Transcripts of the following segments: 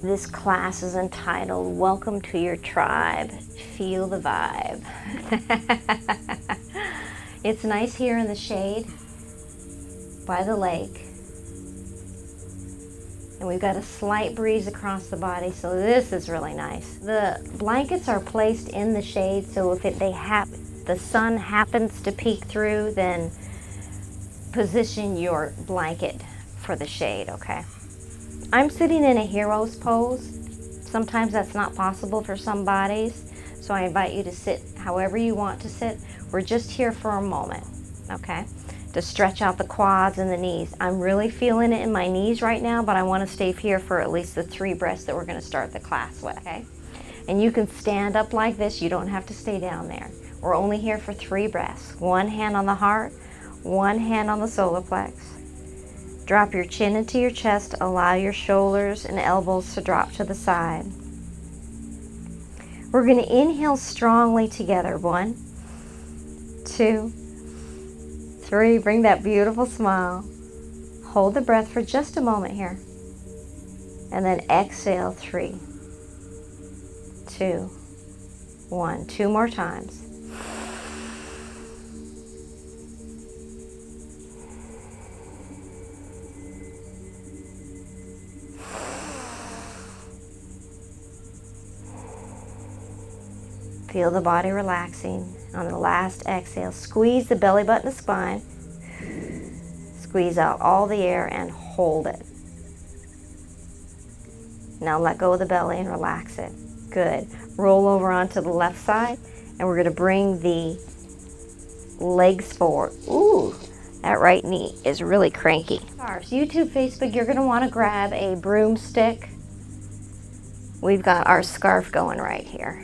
This class is entitled, Welcome to Your Tribe. Feel the vibe. It's nice here in the shade by the lake. And we've got a slight breeze across the body, so this is really nice. The blankets are placed in the shade, so if the sun happens to peek through, then position your blanket for the shade, okay? I'm sitting in a hero's pose. Sometimes that's not possible for some bodies, so I invite you to sit however you want to sit. We're just here for a moment, okay? To stretch out the quads and the knees. I'm really feeling it in my knees right now, but I want to stay here for at least the 3 breaths that we're going to start the class with, okay? And you can stand up like this. You don't have to stay down there. We're only here for 3 breaths. 1 hand on the heart, 1 hand on the solar plex. Drop your chin into your chest. Allow your shoulders and elbows to drop to the side. We're going to inhale strongly together. 1, 2, 3. Bring that beautiful smile. Hold the breath for just a moment here. And then exhale. 3, 2, 1. 2 more times. Feel the body relaxing. On the last exhale, squeeze the belly button to spine. Squeeze out all the air and hold it. Now let go of the belly and relax it. Good. Roll over onto the left side, and we're going to bring the legs forward. Ooh, that right knee is really cranky. YouTube, Facebook, you're going to want to grab a broomstick. We've got our scarf going right here.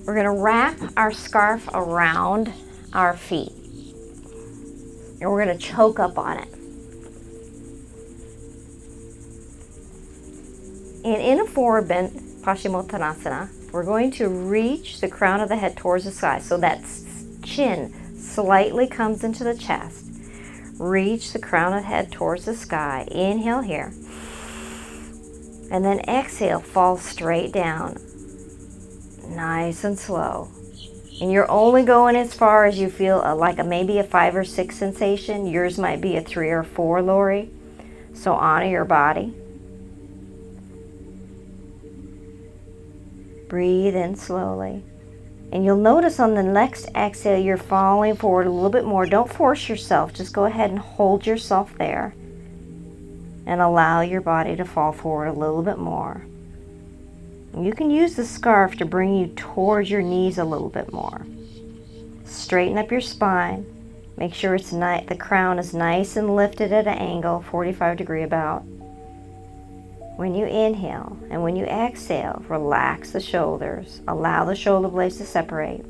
We're going to wrap our scarf around our feet. And we're going to choke up on it. And in a forward bent, Paschimottanasana, we're going to reach the crown of the head towards the sky so that chin slightly comes into the chest. Reach the crown of the head towards the sky. Inhale here. And then exhale, fall straight down. Nice and slow. And you're only going as far as you feel maybe a 5 or 6 sensation. Yours might be a 3 or 4, Lori. So honor your body. Breathe in slowly. And you'll notice on the next exhale, you're falling forward a little bit more. Don't force yourself. Just go ahead and hold yourself there. And allow your body to fall forward a little bit more. You can use the scarf to bring you towards your knees a little bit more. Straighten up your spine. Make sure it's the crown is nice and lifted at an angle, 45 degree about. When you inhale and when you exhale, relax the shoulders. Allow the shoulder blades to separate.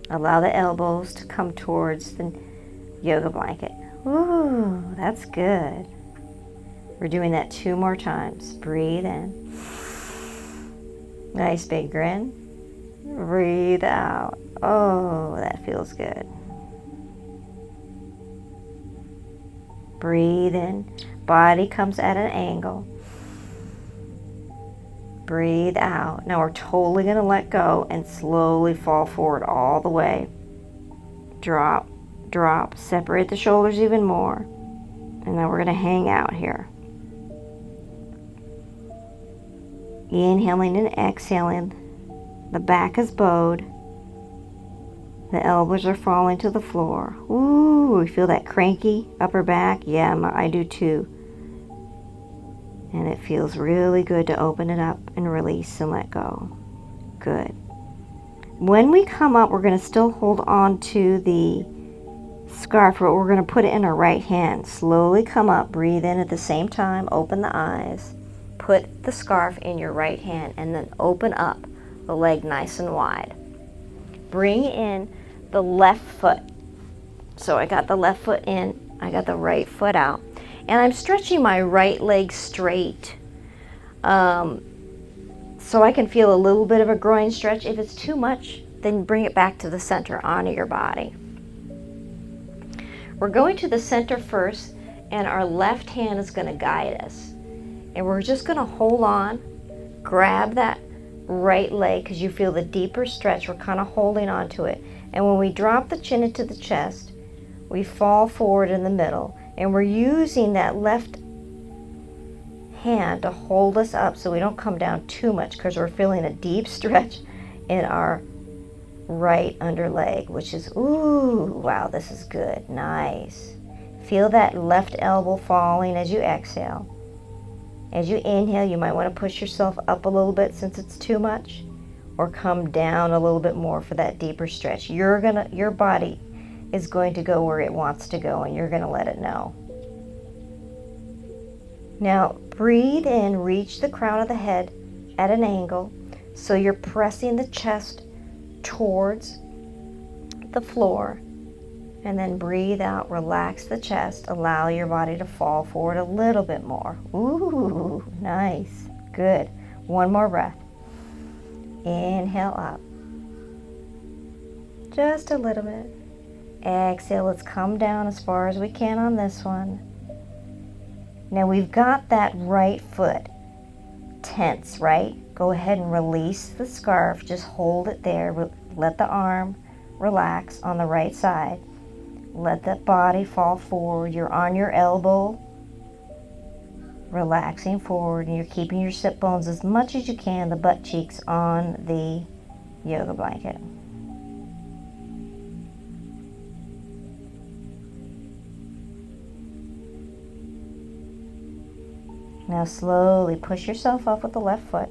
Allow the elbows to come towards the yoga blanket. Ooh, that's good. We're doing that 2 more times. Breathe in. Nice big grin. Breathe out. Oh, that feels good. Breathe in. Body comes at an angle. Breathe out. Now we're totally going to let go and slowly fall forward all the way. Drop, drop. Separate the shoulders even more. And then we're going to hang out here. Inhaling and exhaling. The back is bowed. The elbows are falling to the floor. Ooh, we feel that cranky upper back? Yeah, I do too. And it feels really good to open it up and release and let go. Good. When we come up, we're going to still hold on to the scarf, but we're going to put it in our right hand. Slowly come up, breathe in at the same time, open the eyes. Put the scarf in your right hand and then open up the leg nice and wide. Bring in the left foot. So I got the left foot in, I got the right foot out. And I'm stretching my right leg straight so I can feel a little bit of a groin stretch. If it's too much, then bring it back to the center, onto your body. We're going to the center first, and our left hand is going to guide us. And And we're just going to hold on, grab that right leg because you feel the deeper stretch. We're kind of holding on to it. And when we drop the chin into the chest, we fall forward in the middle. And we're using that left hand to hold us up so we don't come down too much because we're feeling a deep stretch in our right under leg, which is, ooh, wow, this is good. Nice. Feel that left elbow falling as you exhale. As you inhale, you might want to push yourself up a little bit since it's too much, or come down a little bit more for that deeper stretch. Your body is going to go where it wants to go, and you're going to let it know. Now, breathe in, reach the crown of the head at an angle, so you're pressing the chest towards the floor, and then breathe out, relax the chest, allow your body to fall forward a little bit more. Ooh, nice, good. One more breath. Inhale up, just a little bit. Exhale, let's come down as far as we can on this one. Now we've got that right foot tense, right? Go ahead and release the scarf, just hold it there. Let the arm relax on the right side. Let that body fall forward. You're on your elbow, relaxing forward, and you're keeping your sit bones as much as you can, the butt cheeks on the yoga blanket. Now slowly push yourself up with the left foot.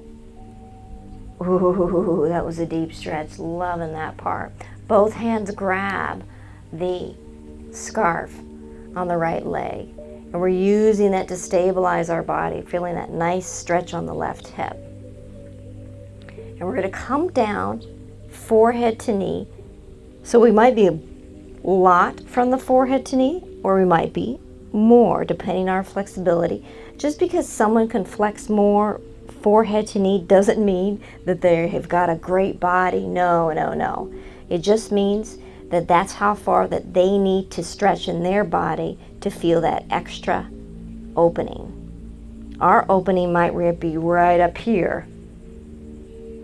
Ooh, that was a deep stretch. Loving that part. Both hands grab the scarf on the right leg. And we're using that to stabilize our body, feeling that nice stretch on the left hip. And we're going to come down, forehead to knee. So we might be a lot from the forehead to knee, or we might be more, depending on our flexibility. Just because someone can flex more forehead to knee doesn't mean that they have got a great body. No, no, no. It just means that that's how far that they need to stretch in their body to feel that extra opening. Our opening might be right up here.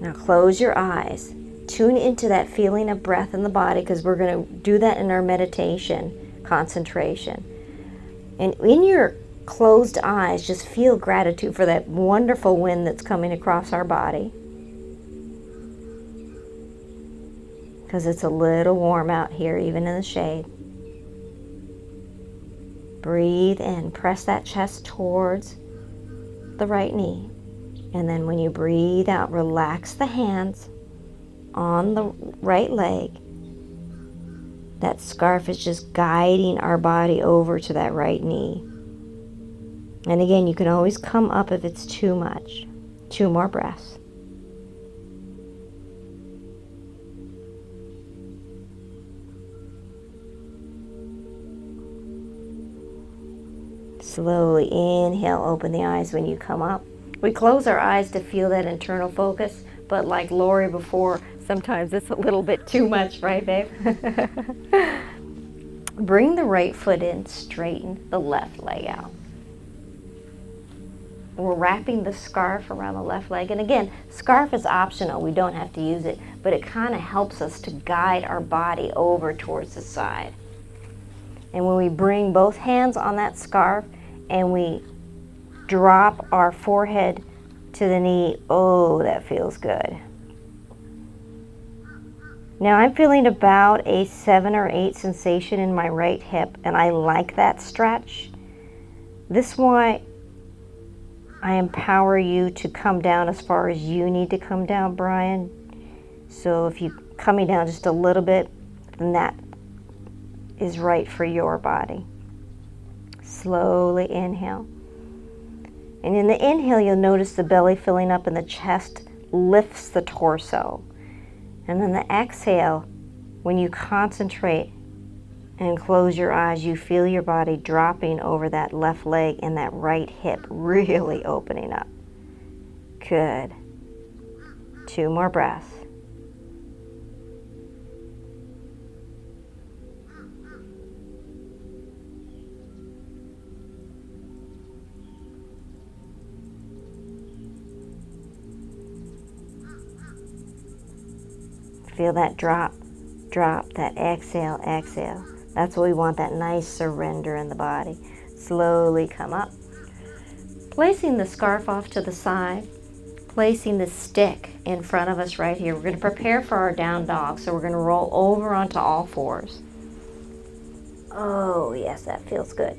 Now close your eyes. Tune into that feeling of breath in the body, because we're going to do that in our meditation concentration. And in your closed eyes, just feel gratitude for that wonderful wind that's coming across our body, because it's a little warm out here, even in the shade. Breathe in, press that chest towards the right knee, and then when you breathe out, relax the hands on the right leg. That scarf is just guiding our body over to that right knee. And again, you can always come up if it's too much. 2 more breaths. Slowly inhale, open the eyes when you come up. We close our eyes to feel that internal focus, but like Lori before, sometimes it's a little bit too much, right, babe? Bring the right foot in, straighten the left leg out. We're wrapping the scarf around the left leg. And again, scarf is optional. We don't have to use it, but it kind of helps us to guide our body over towards the side. And when we bring both hands on that scarf and we drop our forehead to the knee, oh, that feels good. Now I'm feeling about a 7 or 8 sensation in my right hip, and I like that stretch. This is why I empower you to come down as far as you need to come down, Brian. So if you're coming down just a little bit, then that is right for your body. Slowly inhale. And in the inhale, you'll notice the belly filling up and the chest lifts the torso. And then the exhale, when you concentrate and close your eyes, you feel your body dropping over that left leg and that right hip really opening up. Good. 2 more breaths. Feel that drop, drop, that exhale, exhale. That's what we want, that nice surrender in the body. Slowly come up. Placing the scarf off to the side, placing the stick in front of us right here. We're going to prepare for our down dog, so we're going to roll over onto all fours. Oh, yes, that feels good.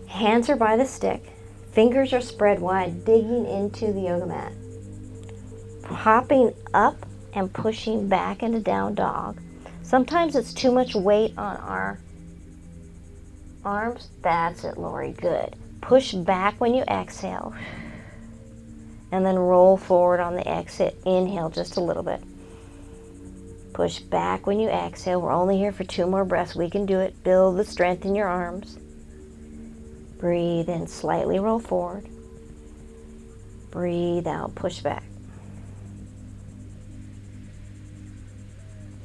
Hands are by the stick. Fingers are spread wide, digging into the yoga mat. Hopping up and pushing back into down dog. Sometimes it's too much weight on our arms. That's it, Lori. Good. Push back when you exhale. And then roll forward on the exit. Inhale just a little bit. Push back when you exhale. We're only here for 2 more breaths. We can do it. Build the strength in your arms. Breathe in, slightly roll forward. Breathe out, push back.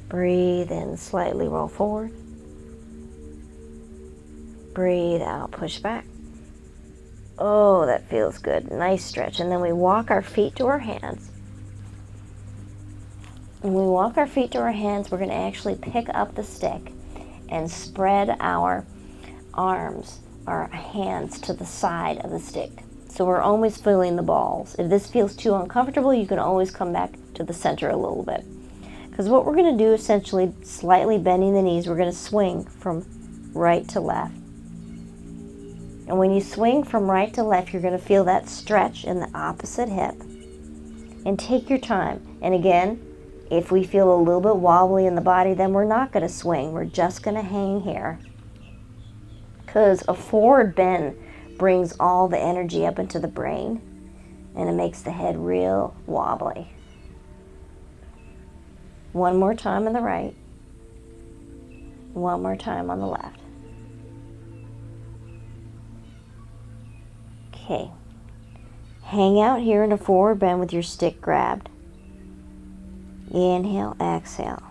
Breathe in, slightly roll forward. Breathe out, push back. Oh, that feels good. Nice stretch. And then we walk our feet to our hands. When we walk our feet to our hands, we're going to actually pick up the stick and spread our arms, our hands to the side of the stick. So we're always feeling the balls. If this feels too uncomfortable, you can always come back to the center a little bit. Because what we're going to do, essentially, slightly bending the knees, we're going to swing from right to left. And when you swing from right to left, you're going to feel that stretch in the opposite hip. And take your time. And again, if we feel a little bit wobbly in the body, then we're not going to swing. We're just going to hang here. Because a forward bend brings all the energy up into the brain, and it makes the head real wobbly. One more time on the right. One more time on the left. Okay. Hang out here in a forward bend with your stick grabbed. Inhale, exhale.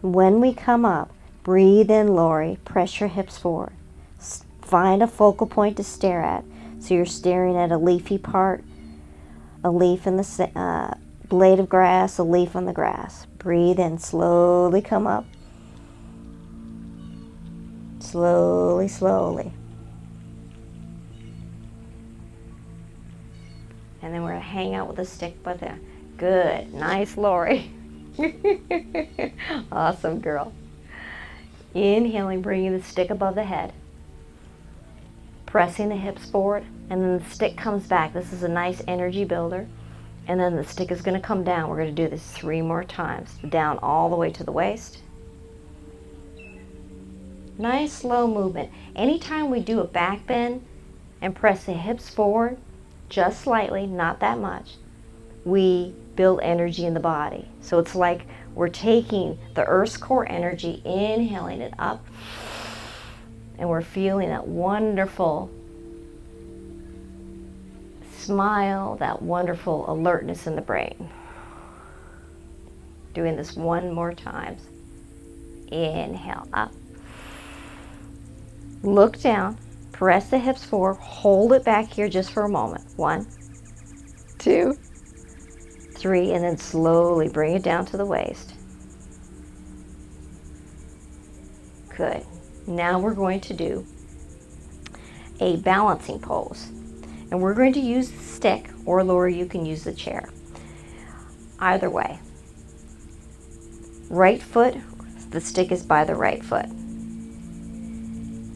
When we come up, breathe in, Lori. Press your hips forward. Find a focal point to stare at. So you're staring at a leafy part, a leaf in the blade of grass, a leaf on the grass. Breathe in, slowly come up. Slowly, slowly. And then we're going to hang out with the stick with it. Good. Nice, Lori. Awesome, girl. Inhaling, bringing the stick above the head. Pressing the hips forward, and then the stick comes back. This is a nice energy builder. And then the stick is going to come down. We're going to do this 3 more times. Down all the way to the waist. Nice slow movement. Anytime we do a back bend and press the hips forward, just slightly, not that much, we build energy in the body. So it's like we're taking the Earth's core energy, inhaling it up, and we're feeling that wonderful smile, that wonderful alertness in the brain. Doing this 1 more time. Inhale, up. Look down, press the hips forward, hold it back here just for a moment. 1, 2, 3, and then slowly bring it down to the waist. Good. Now we're going to do a balancing pose. And we're going to use the stick, or Laura, you can use the chair. Either way. Right foot, the stick is by the right foot.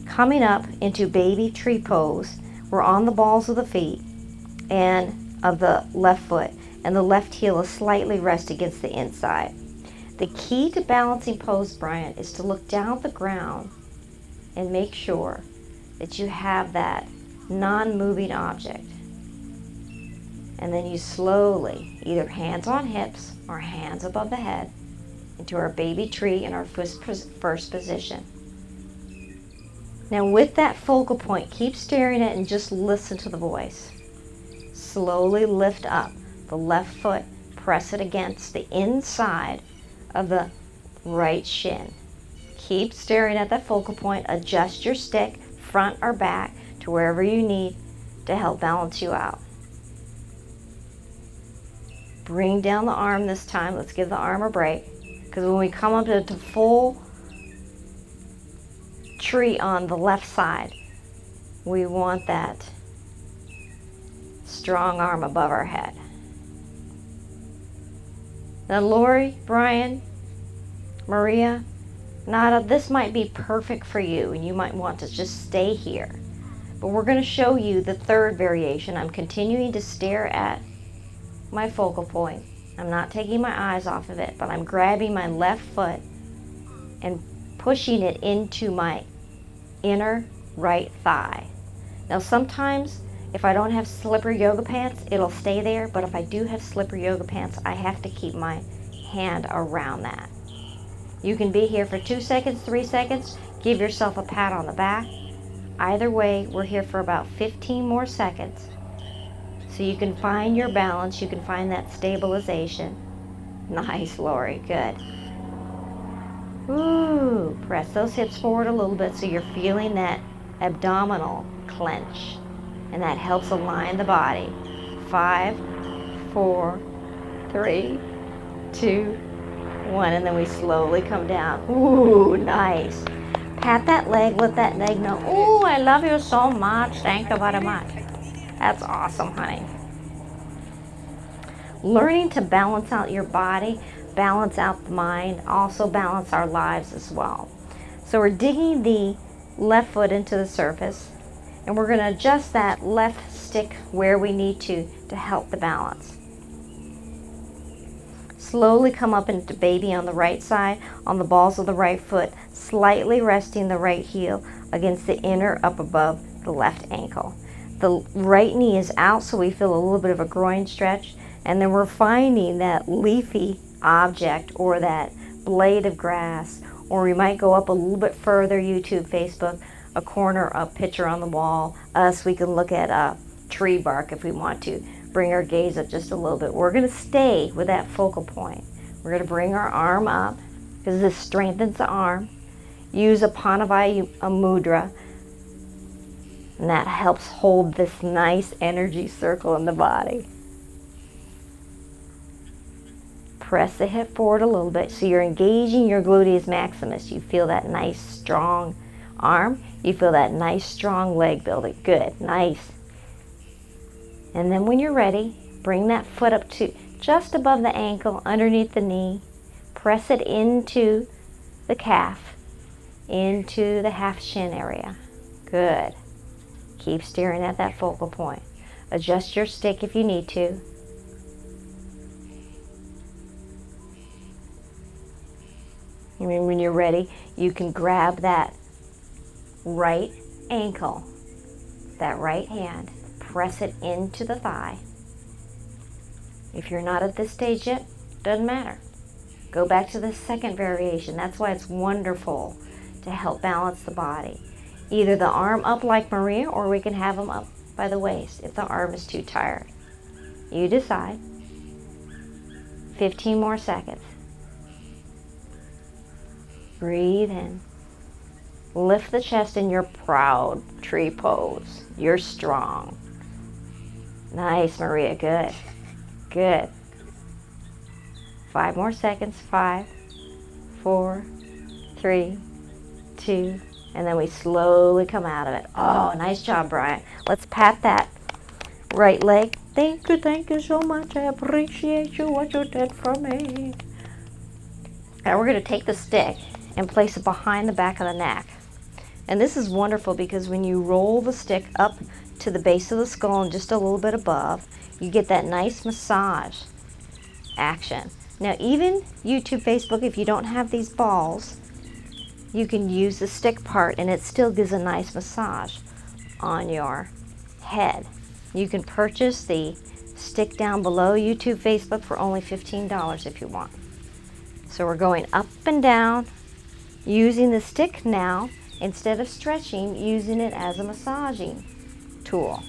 Coming up into baby tree pose, we're on the balls of the feet and of the left foot, and the left heel is slightly rest against the inside. The key to balancing pose, Brian, is to look down at the ground and make sure that you have that non-moving object. And then you slowly, either hands on hips or hands above the head, into our baby tree in our first position. Now with that focal point, keep staring at it and just listen to the voice. Slowly lift up the left foot, press it against the inside of the right shin. Keep staring at that focal point, adjust your stick, front or back, to wherever you need to help balance you out. Bring down the arm this time. Let's give the arm a break. Because when we come up to full tree on the left side, we want that strong arm above our head. Now Lori, Brian, Maria, Nada, this might be perfect for you and you might want to just stay here. But we're going to show you the third variation. I'm continuing to stare at my focal point. I'm not taking my eyes off of it, but I'm grabbing my left foot and pushing it into my inner right thigh. Now sometimes if I don't have slippery yoga pants, it'll stay there, but if I do have slippery yoga pants, I have to keep my hand around that. You can be here for 2 seconds, 3 seconds, give yourself a pat on the back. Either way, we're here for about 15 more seconds. So you can find your balance, you can find that stabilization. Nice, Lori, good. Ooh, press those hips forward a little bit so you're feeling that abdominal clench. And that helps align the body. 5, 4, 3, 2, 1. And then we slowly come down. Ooh, nice. Pat that leg, let that leg know, ooh, I love you so much. Thank you very much. That's awesome, honey. Learning to balance out your body, balance out the mind, also balance our lives as well. So we're digging the left foot into the surface, and we're going to adjust that left stick where we need to help the balance. Slowly come up into baby on the right side, on the balls of the right foot, slightly resting the right heel against the inner up above the left ankle. The right knee is out, so we feel a little bit of a groin stretch, and then we're finding that leafy object or that blade of grass, or we might go up a little bit further, YouTube, Facebook, a corner, a picture on the wall. We can look at a tree bark if we want to. Bring our gaze up just a little bit. We're going to stay with that focal point. We're going to bring our arm up because this strengthens the arm. Use a Panavaya mudra, and that helps hold this nice energy circle in the body. Press the hip forward a little bit so you're engaging your gluteus maximus. You feel that nice strong arm. You feel that nice strong leg building. Good, nice. And then when you're ready, bring that foot up to just above the ankle, underneath the knee. Press it into the calf, into the half shin area. Good. Keep staring at that focal point. Adjust your stick if you need to. And when you're ready, you can grab that right ankle, that right hand, press it into the thigh. If you're not at this stage yet, doesn't matter. Go back to the second variation. That's why it's wonderful to help balance the body. Either the arm up like Maria, or we can have them up by the waist if the arm is too tired. You decide. 15 more seconds. Breathe in. Lift the chest in your proud tree pose. You're strong. Nice, Maria. Good. Good. 5 more seconds. 5, 4, 3, 2, and then we slowly come out of it. Oh, nice job, Brian. Let's pat that right leg. Thank you so much. I appreciate you, what you did for me. Now we're going to take the stick and place it behind the back of the neck. And this is wonderful because when you roll the stick up to the base of the skull and just a little bit above, you get that nice massage action. Now even YouTube, Facebook, if you don't have these balls, you can use the stick part and it still gives a nice massage on your head. You can purchase the stick down below, YouTube, Facebook, for only $15 if you want. So we're going up and down, using the stick now, instead of stretching, using it as a massaging tool.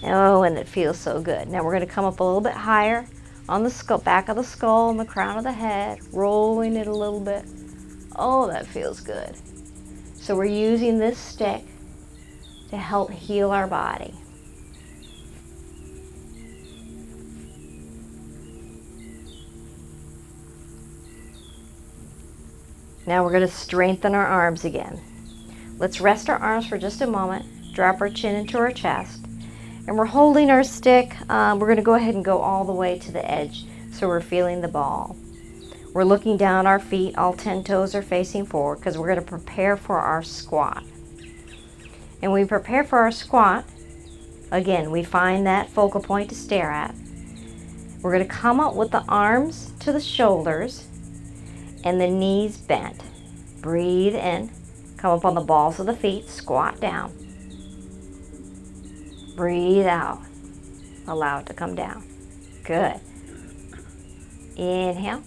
Oh, and it feels so good. Now we're going to come up a little bit higher on the skull, back of the skull and the crown of the head, rolling it a little bit. Oh, that feels good. So we're using this stick to help heal our body. Now we're going to strengthen our arms again. Let's rest our arms for just a moment, drop our chin into our chest, and we're holding our stick. We're going to go ahead and go all the way to the edge so we're feeling the ball. We're looking down our feet, all 10 toes are facing forward because we're going to prepare for our squat. And when we prepare for our squat, again, we find that focal point to stare at. We're going to come up with the arms to the shoulders and the knees bent. Breathe in, come up on the balls of the feet, squat down. Breathe out, allow it to come down. Good. Inhale.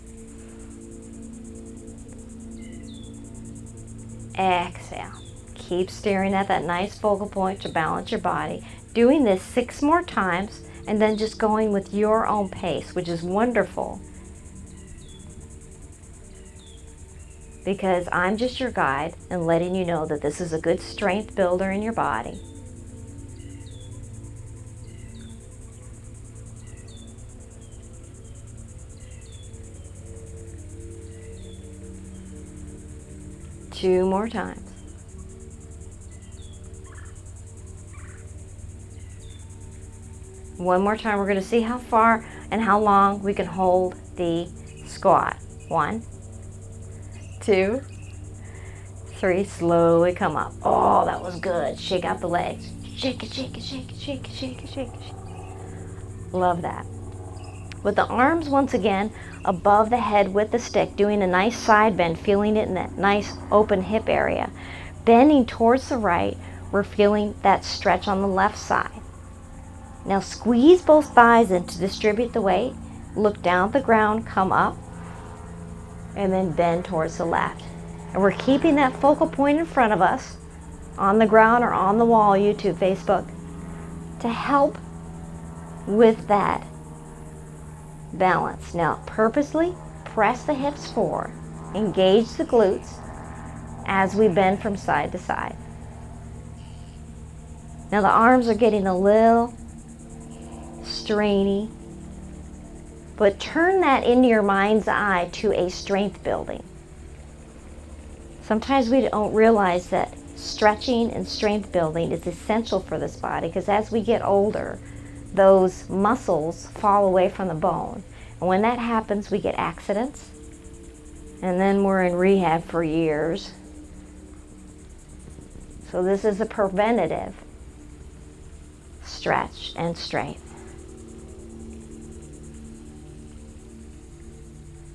Exhale. Keep staring at that nice focal point to balance your body. Doing this 6 more times and then just going with your own pace, which is wonderful. Because I'm just your guide and letting you know that this is a good strength builder in your body. Two more times. One more time, we're going to see how far and how long we can hold the squat. 1, 2, 3, slowly come up. Oh, that was good. Shake out the legs. Shake it, shake it, shake it, shake it, shake it, shake it. Love that. With the arms, once again, above the head with the stick, doing a nice side bend, feeling it in that nice open hip area. Bending towards the right, we're feeling that stretch on the left side. Now squeeze both thighs in to distribute the weight. Look down at the ground, come up, and then bend towards the left. And we're keeping that focal point in front of us, on the ground or on the wall, YouTube, Facebook, to help with that balance. Now purposely press the hips forward, engage the glutes as we bend from side to side. Now the arms are getting a little strainy, but turn that into your mind's eye to a strength building. Sometimes we don't realize that stretching and strength building is essential for this body, because as we get older, those muscles fall away from the bone. And when that happens, we get accidents, and then we're in rehab for years. So this is a preventative stretch and strength.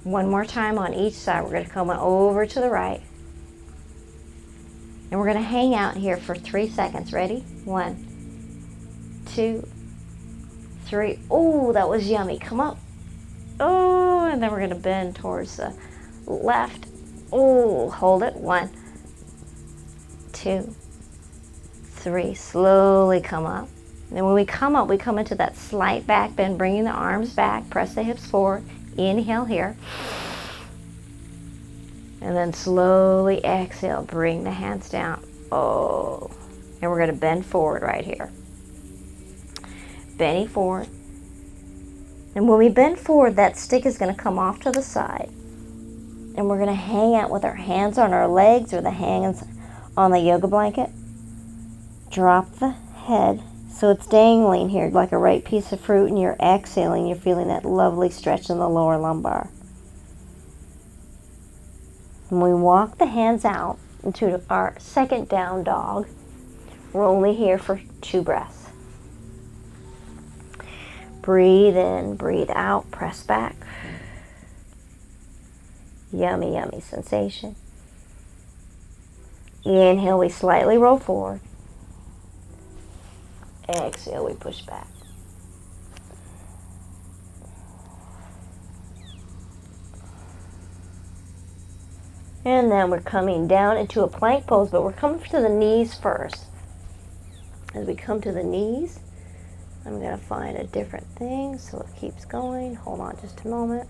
One more time on each side. We're going to come over to the right. And we're going to hang out here for 3 seconds. Ready? 1, 2, 3. Oh, that was yummy. Come up. Oh, and then we're going to bend towards the left. Oh, hold it. 1, 2, 3. Slowly come up. And when we come up, we come into that slight back bend, bringing the arms back. Press the hips forward. Inhale here. And then slowly exhale. Bring the hands down. Oh. And we're going to bend forward right here. Bending forward. And when we bend forward, that stick is going to come off to the side. And we're going to hang out with our hands on our legs or the hands on the yoga blanket. Drop the head so it's dangling here like a ripe piece of fruit, and you're exhaling. You're feeling that lovely stretch in the lower lumbar. And we walk the hands out into our second down dog. We're only here for 2 breaths. Breathe in, breathe out, press back. Yummy, yummy sensation. Inhale, we slightly roll forward. Exhale, we push back. And then we're coming down into a plank pose, but we're coming to the knees first. As we come to the knees, I'm going to find a different thing so it keeps going. Hold on just a moment.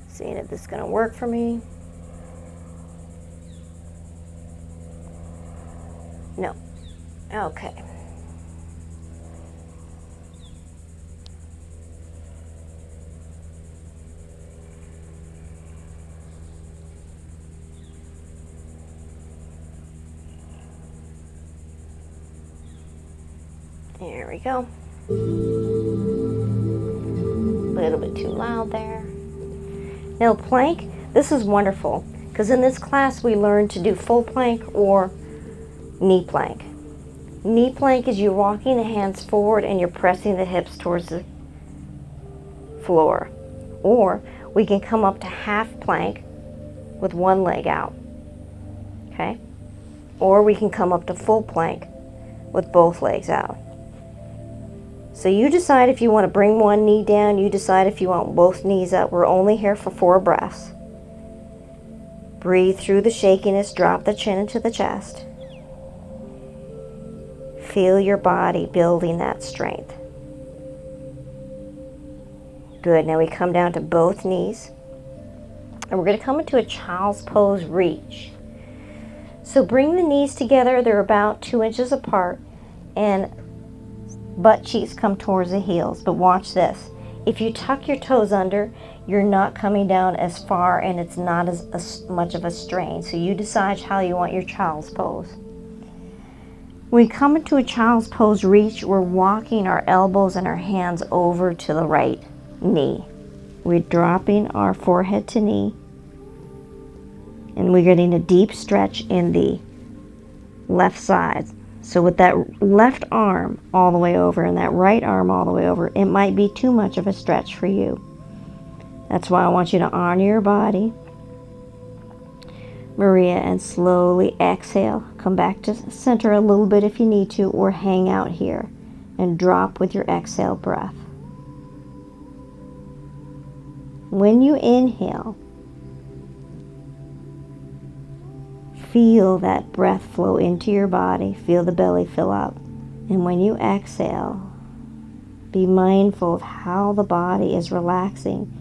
Seeing if this is going to work for me. No. Okay. There we go. A little bit too loud there. Now plank, this is wonderful because in this class we learn to do full plank or knee plank. Knee plank is you're walking the hands forward and you're pressing the hips towards the floor. Or we can come up to half plank with one leg out. Okay? Or we can come up to full plank with both legs out. So you decide if you want to bring one knee down, you decide if you want both knees up. We're only here for 4 breaths. Breathe through the shakiness, drop the chin into the chest. Feel your body building that strength. Good, now we come down to both knees. And we're going to come into a child's pose reach. So bring the knees together, they're about 2 inches apart, and butt cheeks come towards the heels. But watch this. If you tuck your toes under, you're not coming down as far and it's not as much of a strain. So you decide how you want your child's pose. When we come into a child's pose reach, we're walking our elbows and our hands over to the right knee. We're dropping our forehead to knee. And we're getting a deep stretch in the left side. So with that left arm all the way over and that right arm all the way over, it might be too much of a stretch for you. That's why I want you to honor your body, Maria, and slowly exhale. Come back to center a little bit if you need to, or hang out here and drop with your exhale breath. When you inhale, feel that breath flow into your body. Feel the belly fill up. And when you exhale, be mindful of how the body is relaxing.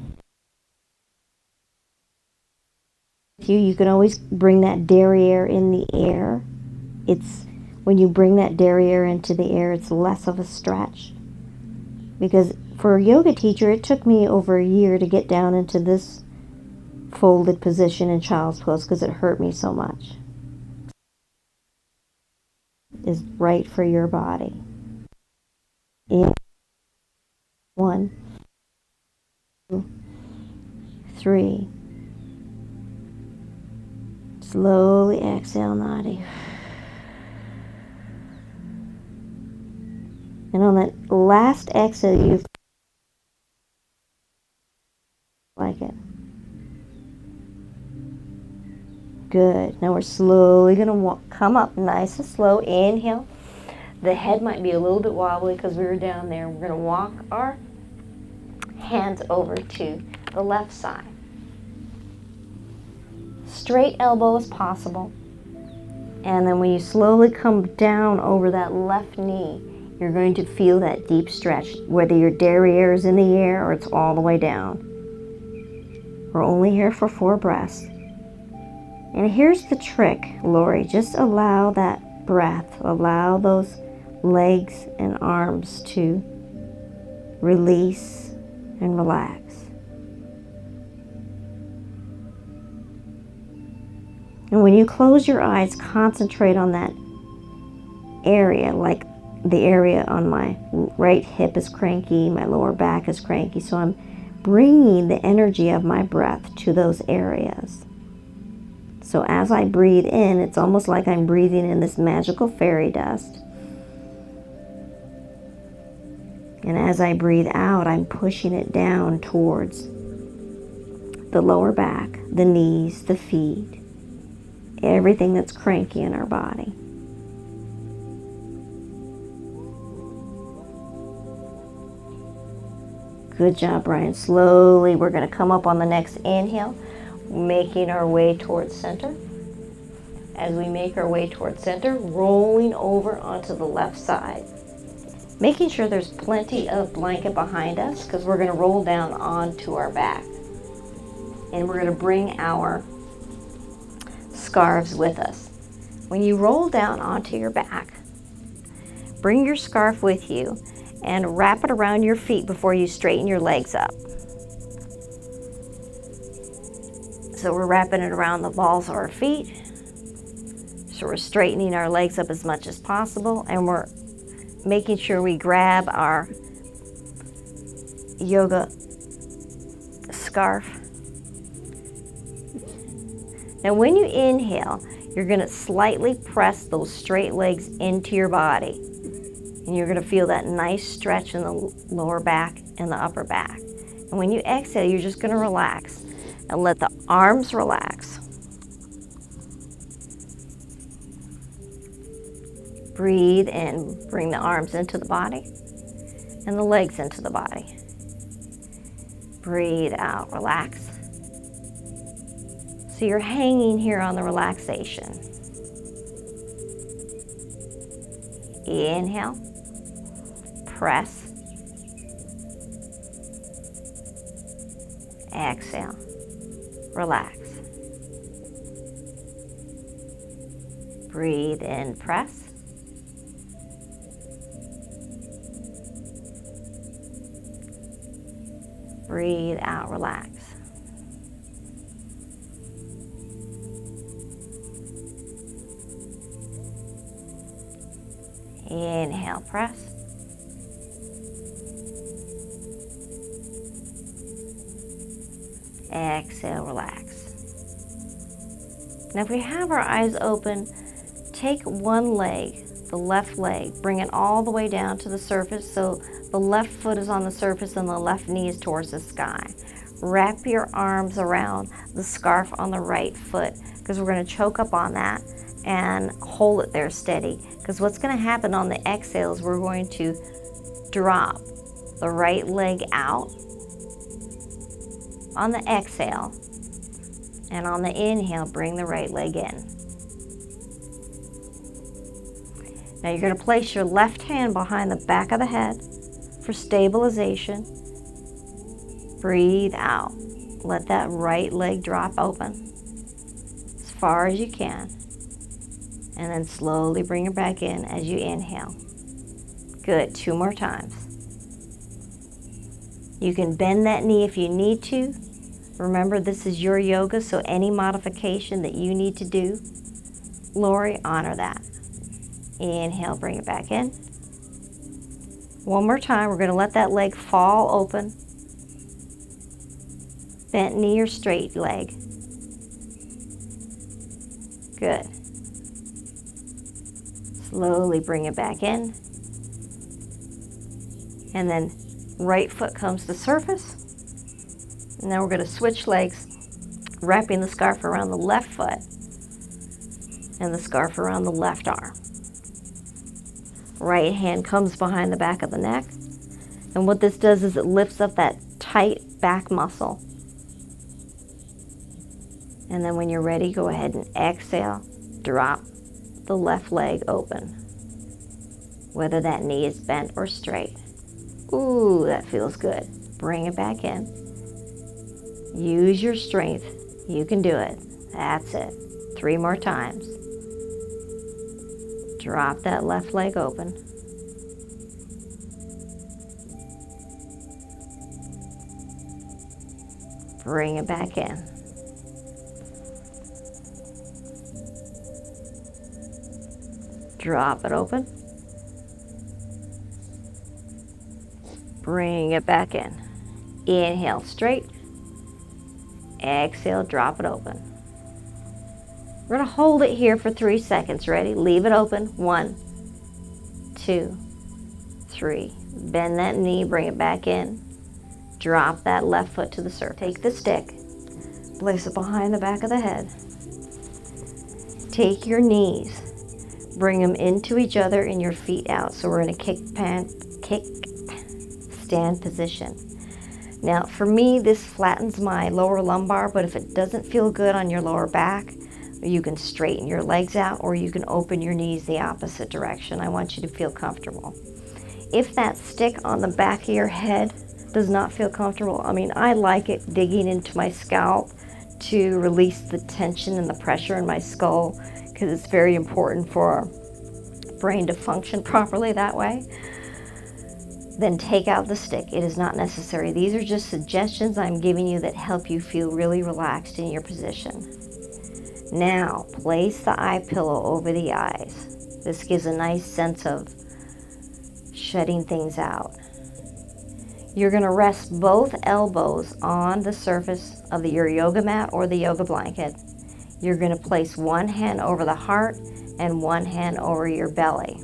You can always bring that derriere in the air. When you bring that derriere into the air, it's less of a stretch. Because for a yoga teacher, it took me over a year to get down into this folded position in child's pose because it hurt me so much. Is right for your body. In 1, 2, 3. Slowly exhale, Nadi. And on that last exhale, you like it. Good. Now we're slowly going to come up nice and slow. Inhale. The head might be a little bit wobbly because we were down there. We're going to walk our hands over to the left side. Straight elbow as possible. And then when you slowly come down over that left knee, you're going to feel that deep stretch, whether your derriere is in the air or it's all the way down. We're only here for 4 breaths. And here's the trick, Lori. Just allow that breath. Allow those legs and arms to release and relax. And when you close your eyes, concentrate on that area, like the area on my right hip is cranky, my lower back is cranky. So I'm bringing the energy of my breath to those areas. So as I breathe in, it's almost like I'm breathing in this magical fairy dust. And as I breathe out, I'm pushing it down towards the lower back, the knees, the feet, everything that's cranky in our body. Good job, Brian. Slowly, we're going to come up on the next inhale, making our way towards center. As we make our way towards center, rolling over onto the left side. Making sure there's plenty of blanket behind us because we're going to roll down onto our back. And we're going to bring our scarves with us. When you roll down onto your back, bring your scarf with you and wrap it around your feet before you straighten your legs up. So we're wrapping it around the balls of our feet. So we're straightening our legs up as much as possible, and we're making sure we grab our yoga scarf. Now when you inhale, you're going to slightly press those straight legs into your body. And you're going to feel that nice stretch in the lower back and the upper back. And when you exhale, you're just going to relax and let the arms relax. Breathe in, bring the arms into the body and the legs into the body. Breathe out, relax. So you're hanging here on the relaxation. Inhale, press, exhale, relax. Breathe in, press. Breathe out, relax. Inhale, press. Exhale, relax. Now if we have our eyes open, take one leg, the left leg, bring it all the way down to the surface so the left foot is on the surface and the left knee is towards the sky. Wrap your arms around the scarf on the right foot because we're going to choke up on that and hold it there steady. Because what's going to happen on the exhale is we're going to drop the right leg out on the exhale, and on the inhale, bring the right leg in. Now you're going to place your left hand behind the back of the head for stabilization. Breathe out. Let that right leg drop open as far as you can. And then slowly bring it back in as you inhale. Good, 2 more times. You can bend that knee if you need to. Remember, this is your yoga, so any modification that you need to do, Lori, honor that. Inhale, bring it back in. One more time, we're going to let that leg fall open. Bent knee or straight leg. Good. Slowly bring it back in. And then right foot comes to surface. And then we're going to switch legs, wrapping the scarf around the left foot and the scarf around the left arm. Right hand comes behind the back of the neck. And what this does is it lifts up that tight back muscle. And then when you're ready, go ahead and exhale. Drop the left leg open, whether that knee is bent or straight. Ooh, that feels good. Bring it back in. Use your strength. You can do it. That's it. 3 more times. Drop that left leg open. Bring it back in. Drop it open. Bring it back in. Inhale straight. Exhale, drop it open. We're going to hold it here for 3 seconds. Ready? Leave it open. 1, 2, 3. Bend that knee, bring it back in. Drop that left foot to the surface. Take the stick, place it behind the back of the head. Take your knees, bring them into each other and your feet out. So we're in a kick stand position. Now for me, this flattens my lower lumbar, but if it doesn't feel good on your lower back, you can straighten your legs out or you can open your knees the opposite direction. I want you to feel comfortable. If that stick on the back of your head does not feel comfortable, I mean, I like it digging into my scalp to release the tension and the pressure in my skull because it's very important for our brain to function properly that way. Then take out the stick. It is not necessary. These are just suggestions I'm giving you that help you feel really relaxed in your position. Now, place the eye pillow over the eyes. This gives a nice sense of shutting things out. You're going to rest both elbows on the surface of your yoga mat or the yoga blanket. You're going to place one hand over the heart and one hand over your belly.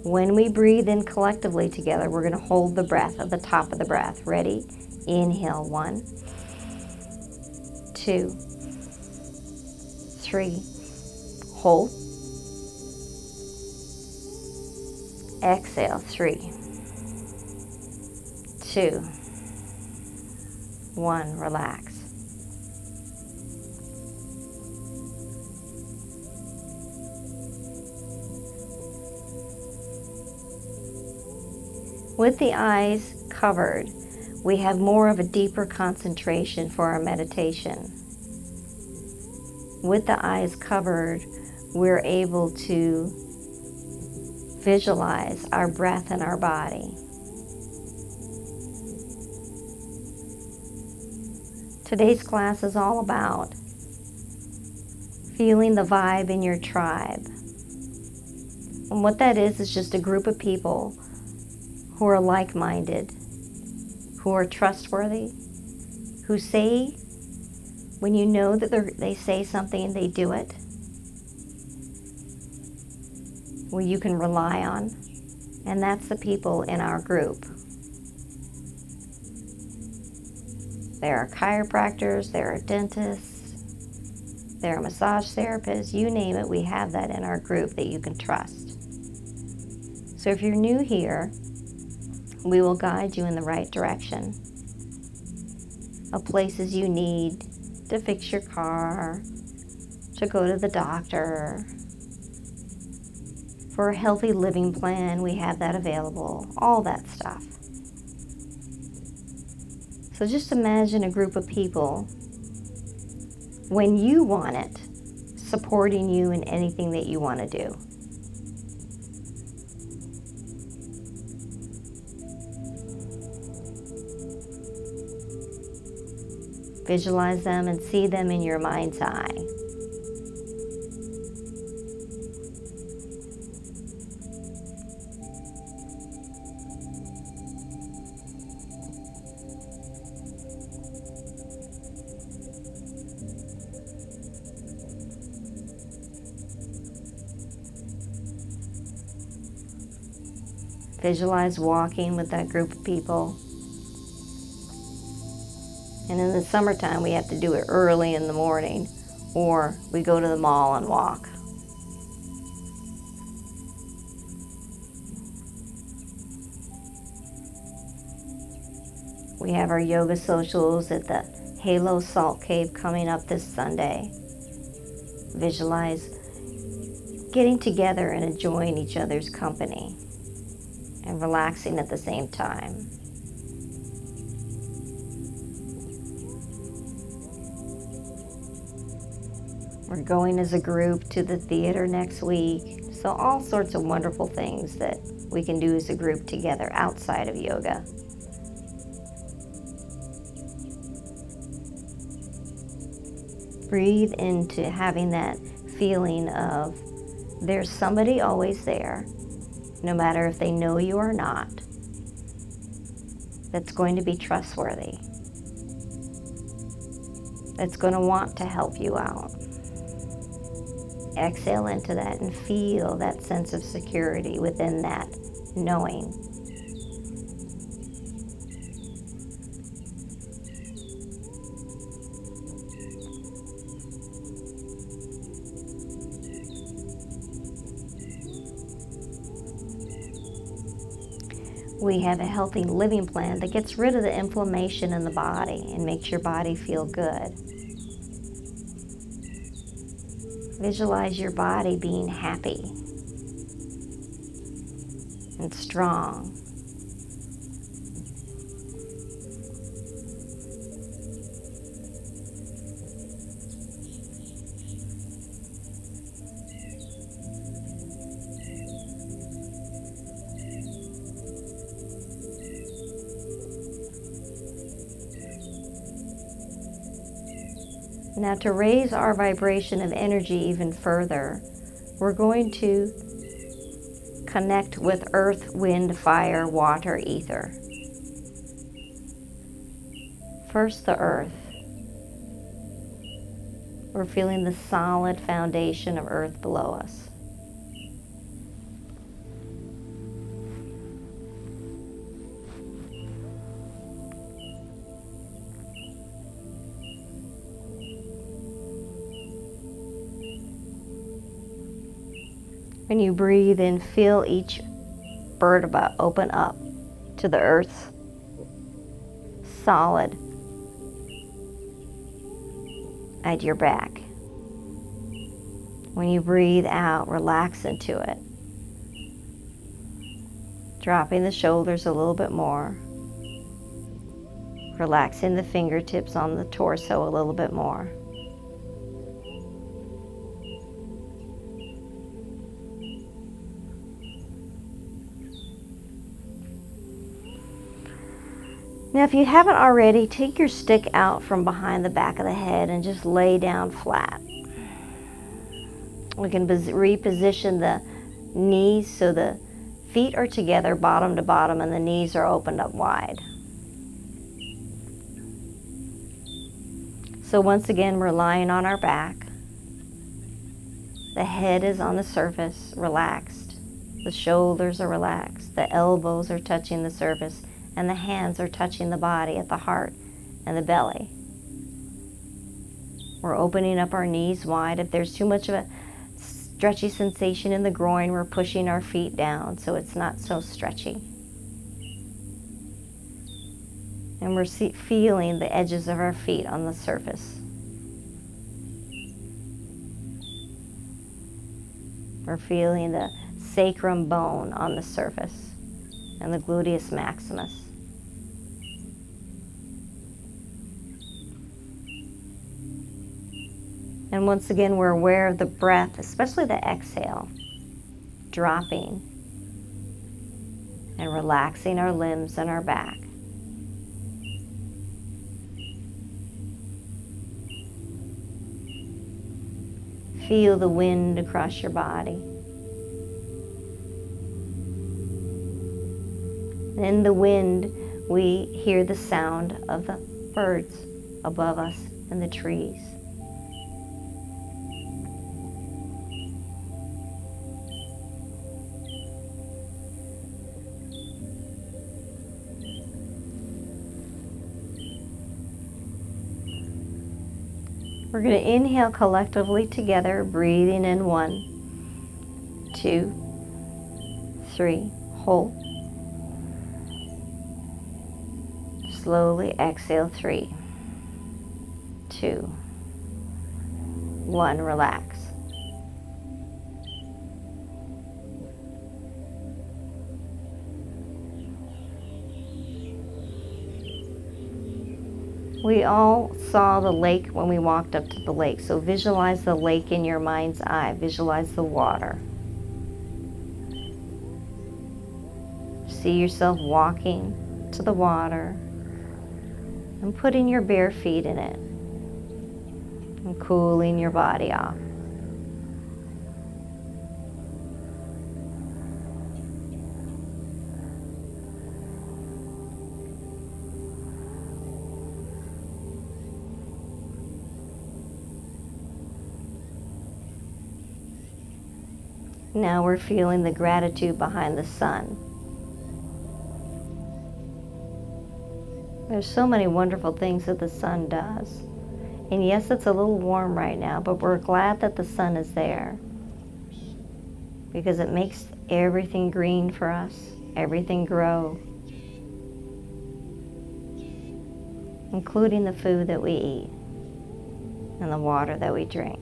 When we breathe in collectively together, we're going to hold the breath at the top of the breath. Ready? Inhale, 1, 2, 3. Hold. Exhale, 3, 2, 1. Relax. With the eyes covered, we have more of a deeper concentration for our meditation. With the eyes covered, we're able to visualize our breath in our body. Today's class is all about feeling the vibe in your tribe. And what that is just a group of people who are like-minded, who are trustworthy, who say, when you know that they say something and they do it, where you can rely on, and that's the people in our group. There are chiropractors, there are dentists, there are massage therapists, you name it, we have that in our group that you can trust. So if you're new here, we will guide you in the right direction of places you need to fix your car, to go to the doctor. For a healthy living plan, we have that available, all that stuff. So just imagine a group of people, when you want it, supporting you in anything that you want to do. Visualize them and see them in your mind's eye. Visualize walking with that group of people. And in the summertime, we have to do it early in the morning, or we go to the mall and walk. We have our yoga socials at the Halo Salt Cave coming up this Sunday. Visualize getting together and enjoying each other's company and relaxing at the same time. We're going as a group to the theater next week. So all sorts of wonderful things that we can do as a group together outside of yoga. Breathe into having that feeling of there's somebody always there, no matter if they know you or not, that's going to be trustworthy, that's going to want to help you out. Exhale into that and feel that sense of security within that knowing. We have a healthy living plan that gets rid of the inflammation in the body and makes your body feel good. Visualize your body being happy and strong. Now, to raise our vibration of energy even further, we're going to connect with earth, wind, fire, water, ether. First, the earth. We're feeling the solid foundation of earth below us. When you breathe in, feel each vertebra open up to the earth's solid at your back. When you breathe out, relax into it. Dropping the shoulders a little bit more. Relaxing the fingertips on the torso a little bit more. Now, if you haven't already, take your stick out from behind the back of the head and just lay down flat. We can reposition the knees so the feet are together, bottom to bottom, and the knees are opened up wide. So once again, we're lying on our back. The head is on the surface, relaxed. The shoulders are relaxed. The elbows are touching the surface. And the hands are touching the body at the heart and the belly. We're opening up our knees wide. If there's too much of a stretchy sensation in the groin, we're pushing our feet down so it's not so stretchy. And we're feeling the edges of our feet on the surface. We're feeling the sacrum bone on the surface and the gluteus maximus. And once again, we're aware of the breath, especially the exhale, dropping and relaxing our limbs and our back. Feel the wind across your body. In the wind, we hear the sound of the birds above us in the trees. We're going to inhale collectively together, breathing in 1, 2, 3, hold. Slowly exhale, 3, 2, 1, relax. We all saw the lake when we walked up to the lake, so visualize the lake in your mind's eye. Visualize the water. See yourself walking to the water and putting your bare feet in it and cooling your body off. Now we're feeling the gratitude behind the sun. There's so many wonderful things that the sun does. And yes, it's a little warm right now, but we're glad that the sun is there because it makes everything green for us, everything grow, including the food that we eat and the water that we drink.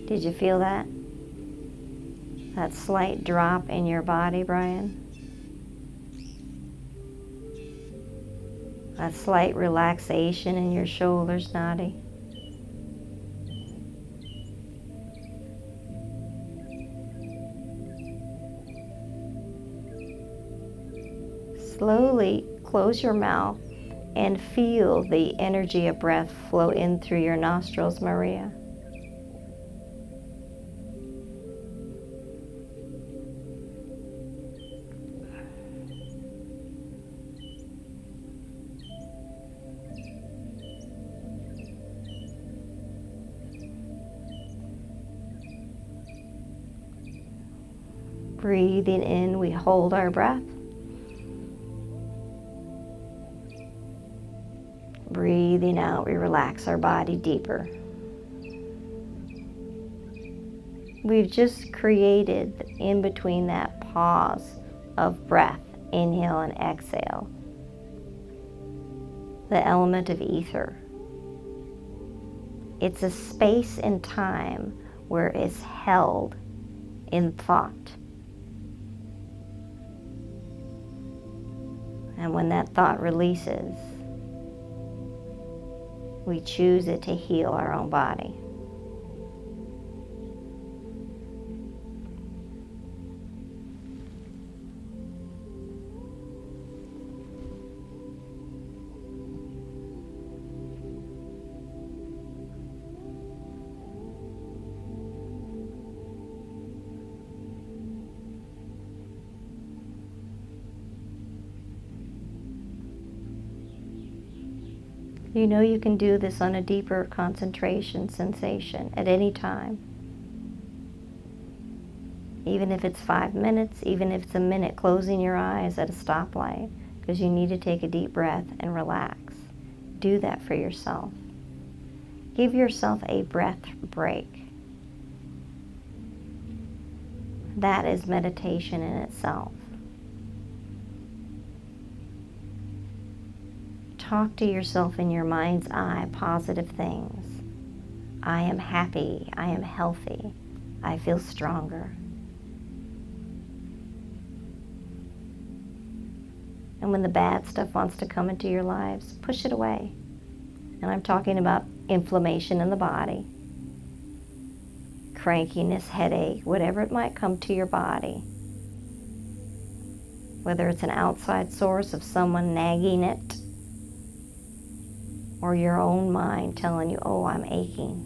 Did you feel that? That slight drop in your body, Brian? That slight relaxation in your shoulders, Nadi? Slowly close your mouth and feel the energy of breath flow in through your nostrils, Maria. Breathing in, we hold our breath. Breathing out, we relax our body deeper. We've just created in between that pause of breath, inhale and exhale, the element of ether. It's a space and time where it's held in thought. And when that thought releases, we choose it to heal our own body. You know you can do this on a deeper concentration sensation at any time. Even if it's 5 minutes, even if it's a minute closing your eyes at a stoplight, because you need to take a deep breath and relax. Do that for yourself. Give yourself a breath break. That is meditation in itself. Talk to yourself in your mind's eye positive things. I am happy. I am healthy. I feel stronger. And when the bad stuff wants to come into your lives, push it away. And I'm talking about inflammation in the body, crankiness, headache, whatever it might come to your body. Whether it's an outside source of someone nagging it, or your own mind telling you, oh, I'm aching.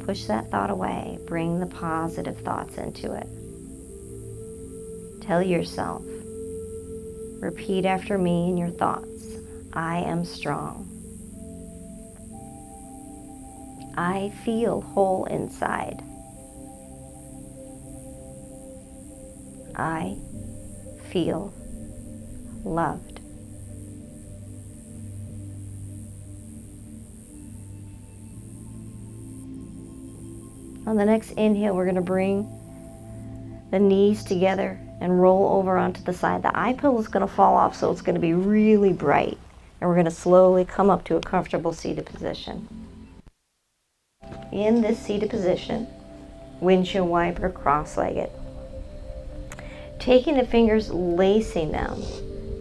Push that thought away. Bring the positive thoughts into it. Tell yourself, repeat after me in your thoughts, I am strong. I feel whole inside. I feel loved. On the next inhale, we're going to bring the knees together and roll over onto the side. The eye pillow is going to fall off, so it's going to be really bright. And we're going to slowly come up to a comfortable seated position. In this seated position, windshield wiper, cross-legged. Taking the fingers, lacing them,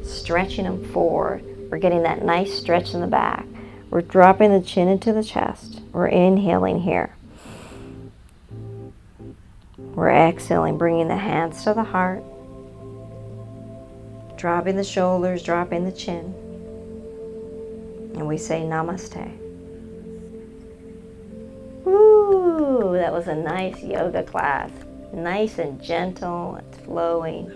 stretching them forward. We're getting that nice stretch in the back. We're dropping the chin into the chest. We're inhaling here. We're exhaling, bringing the hands to the heart, dropping the shoulders, dropping the chin. And we say namaste. Woo, that was a nice yoga class. Nice and gentle, it's flowing.